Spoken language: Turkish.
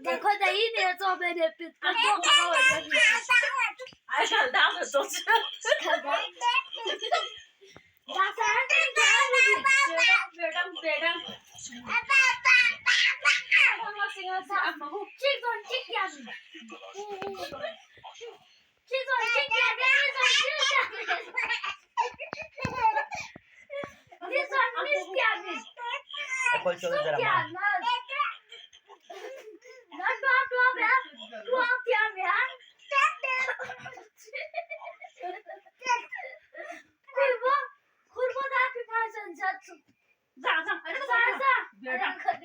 देखो नहीं ने तो मैंने पिट को Ai khẩn đau rồi tốt chưa? Về đâm. Kol chole jara ma. Dạ, dạ,